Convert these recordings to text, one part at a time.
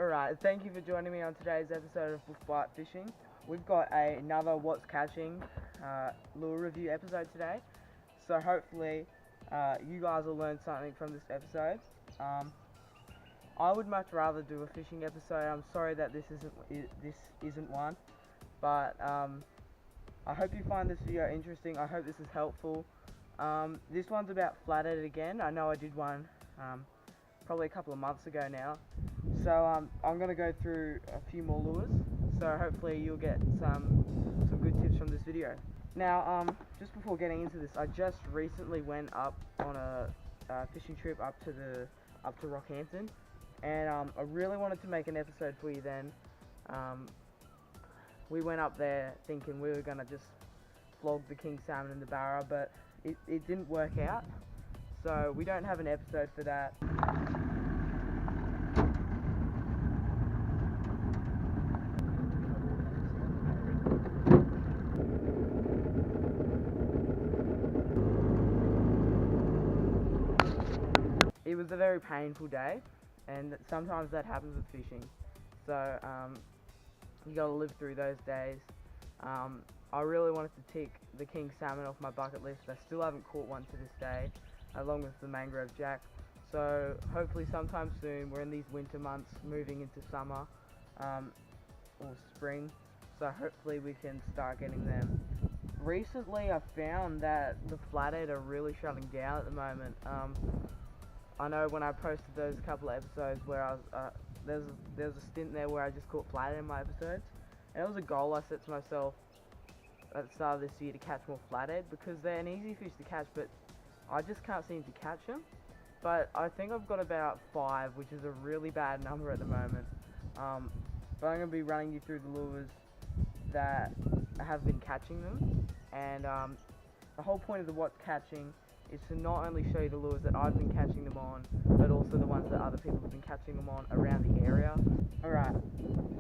Alright, thank you for joining me on today's episode of BoofBite Fishing. We've got another What's Catching lure review episode today. So hopefully you guys will learn something from this episode. I would much rather do a fishing episode. I'm sorry that this isn't one. But I hope you find this video interesting. I hope this is helpful. This one's about Flathead again. I know I did one probably a couple of months ago now. So I'm going to go through a few more lures, so hopefully you'll get some good tips from this video. Now, just before getting into this, I just recently went up on a fishing trip up to Rockhampton, and I really wanted to make an episode for you then. We went up there thinking we were going to just flog the king salmon in the barra, but it didn't work out, so we don't have an episode for that. It was a very painful day, and sometimes that happens with fishing, so you gotta live through those days. I really wanted to tick the king salmon off my bucket list. I still haven't caught one to this day, along with the mangrove jack, so hopefully sometime soon. We're in these winter months moving into summer or spring, so hopefully we can start getting them. Recently I found that the flathead are really shutting down at the moment. I know when I posted those couple of episodes where I was, there's a stint there where I just caught flathead in my episodes, and it was a goal I set to myself at the start of this year to catch more flathead, because they're an easy fish to catch, but I just can't seem to catch them. But I think I've got about 5, which is a really bad number at the moment. But I'm going to be running you through the lures that have been catching them, and the whole point of the What's Catching is to not only show you the lures that I've been catching them on, but also the ones that other people have been catching them on around the area. Alright,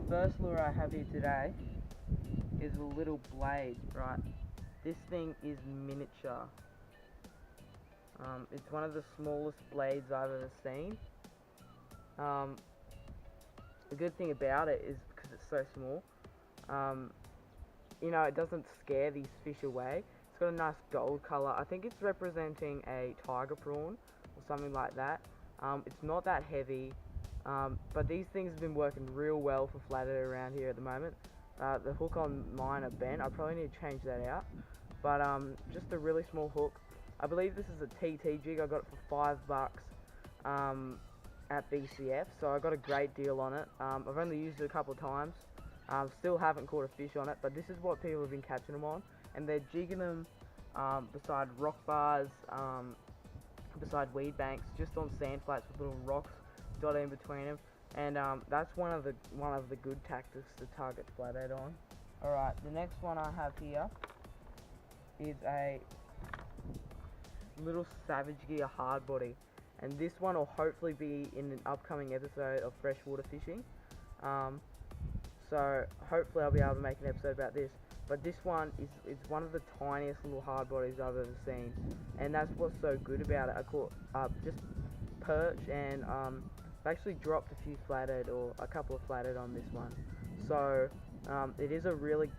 first lure I have here today is a little blade, right? This thing is miniature. It's one of the smallest blades I've ever seen. The good thing about it is because it's so small, you know, it doesn't scare these fish away. It's got a nice gold color. I think it's representing a tiger prawn or something like that. It's not that heavy, but these things have been working real well for flathead around here at the moment. The hook on mine are bent. I probably need to change that out, but just a really small hook. I believe this is a TT jig. I got it for $5 at BCF, so I got a great deal on it. I've only used it a couple of times. Still haven't caught a fish on it, but this is what people have been catching them on, and they're jigging them beside rock bars, beside weed banks, just on sand flats with little rocks dotted in between them, and that's one of the good tactics to target flathead on. Alright, the next one I have here is a little Savage Gear HardBody, and this one will hopefully be in an upcoming episode of freshwater fishing. So hopefully I'll be able to make an episode about this. But this one is one of the tiniest little hard bodies I've ever seen, and that's what's so good about it. I caught just perch, and I've actually dropped a few flathead, or a couple of flathead on this one. So it is a really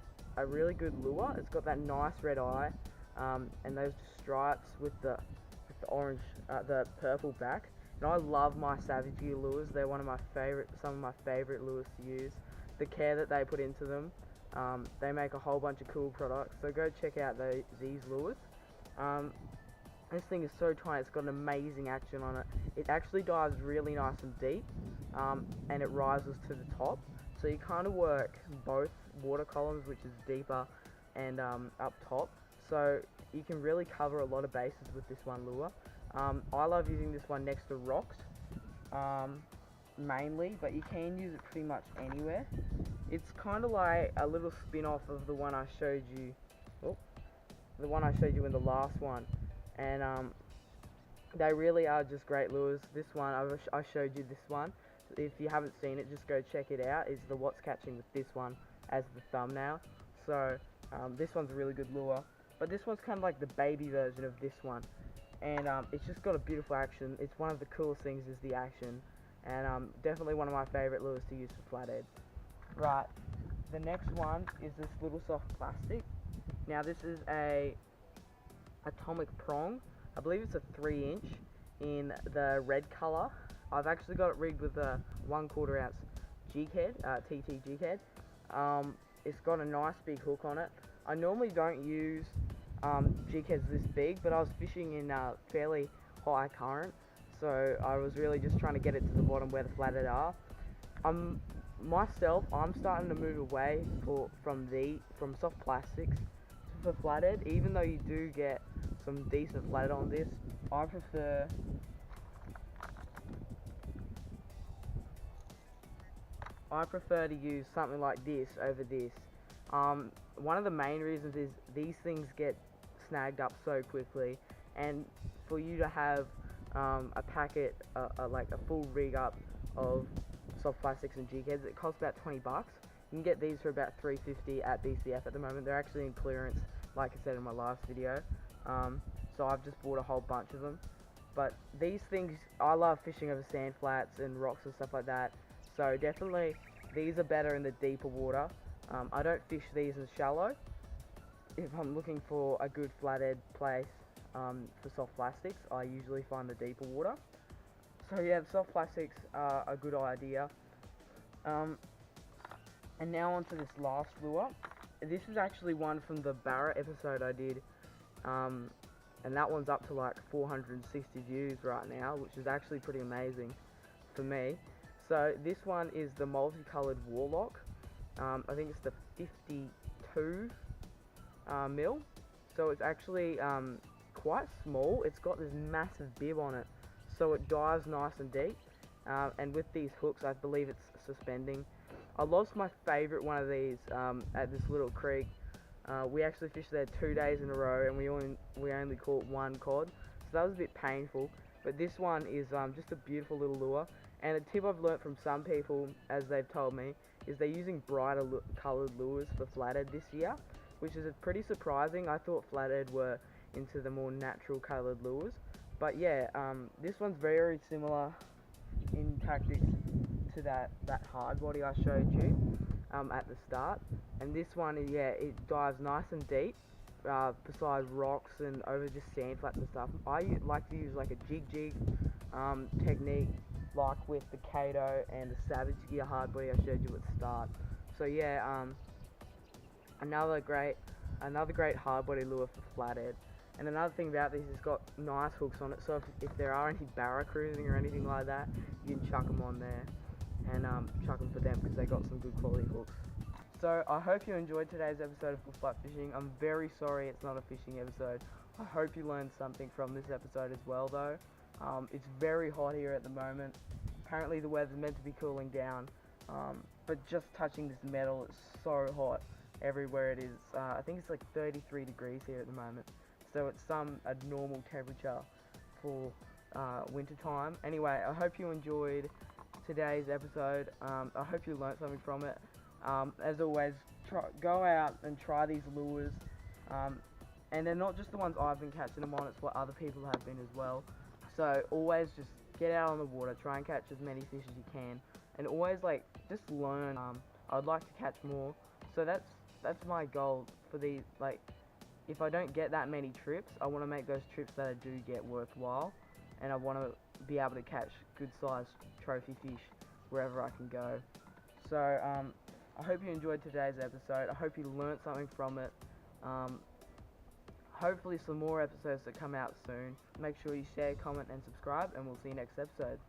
good lure. It's got that nice red eye, and those stripes with the orange, the purple back. And I love my Savage Gear lures. They're some of my favorite lures to use. The care that they put into them. They make a whole bunch of cool products, so go check out these lures. This thing is so tiny, it's got an amazing action on it. It actually dives really nice and deep, and it rises to the top, so you kind of work both water columns, which is deeper and up top, so you can really cover a lot of bases with this one lure. I love using this one next to rocks, mainly, but you can use it pretty much anywhere. It's kind of like a little spin-off of the one I showed you, in the last one, and they really are just great lures. This one, I showed you this one. If you haven't seen it, just go check it out. It's the What's Catching with this one as the thumbnail. So this one's a really good lure, but this one's kind of like the baby version of this one, and it's just got a beautiful action. It's one of the coolest things is the action. and definitely one of my favourite lures to use for flathead. Right, the next one is this little soft plastic. Now this is a atomic prong. I believe it's a 3-inch in the red colour. I've actually got it rigged with a 1/4 ounce jighead, TT jighead. It's got a nice big hook on it. I normally don't use jigheads this big, but I was fishing in fairly high current, so I was really just trying to get it to the bottom where the flathead are. Myself, I'm starting to move away from soft plastics for flathead. Even though you do get some decent flathead on this, I prefer to use something like this over this. One of the main reasons is these things get snagged up so quickly, and for you to have a packet, like a full rig up of soft plastics and jigheads, it costs about 20 bucks. You can get these for about $3.50 at BCF at the moment. They're actually in clearance, like I said in my last video. So I've just bought a whole bunch of them. But these things, I love fishing over sand flats and rocks and stuff like that. So definitely these are better in the deeper water. I don't fish these in shallow. If I'm looking for a good flathead place for soft plastics, I usually find the deeper water. So yeah, the soft plastics are a good idea. And now onto this last lure. This is actually one from the Barra episode I did. And that one's up to like 460 views right now, which is actually pretty amazing for me. So this one is the multicolored Warlock. I think it's the 52 mil. So it's actually quite small. It's got this massive bib on it, so it dives nice and deep. And with these hooks, I believe it's suspending. I lost my favourite one of these at this little creek. We actually fished there 2 days in a row, and we only caught one cod, so that was a bit painful. But this one is just a beautiful little lure. And a tip I've learnt from some people, as they've told me, is they're using brighter coloured lures for flathead this year, which is pretty surprising. I thought flathead were into the more natural coloured lures. But yeah, this one's very similar in tactics to that HardBody I showed you at the start. And this one, yeah, it dives nice and deep, beside rocks and over just sand flats and stuff. I like to use like a jig technique, like with the Kato and the Savage Gear HardBody I showed you at the start. So yeah, another great HardBody lure for flathead. And another thing about this, it's got nice hooks on it, so if there are any barra cruising or anything like that, you can chuck them on there and chuck them for them, because they got some good quality hooks. So I hope you enjoyed today's episode of Full Flat Fishing. I'm very sorry it's not a fishing episode. I hope you learned something from this episode as well though. It's very hot here at the moment. Apparently the weather's meant to be cooling down, but just touching this metal, it's so hot everywhere it is. I think it's like 33 degrees here at the moment, so it's a normal temperature for winter time. Anyway, I hope you enjoyed today's episode. I hope you learned something from it. As always, go out and try these lures, and they're not just the ones I've been catching them on, it's what other people have been as well. So always just get out on the water, try and catch as many fish as you can, and always just learn. I'd like to catch more, so that's my goal for these. Like, if I don't get that many trips, I want to make those trips that I do get worthwhile, and I want to be able to catch good sized trophy fish wherever I can go. So I hope you enjoyed today's episode. I hope you learned something from it. Hopefully some more episodes that come out soon. Make sure you share, comment and subscribe, and we'll see you next episode.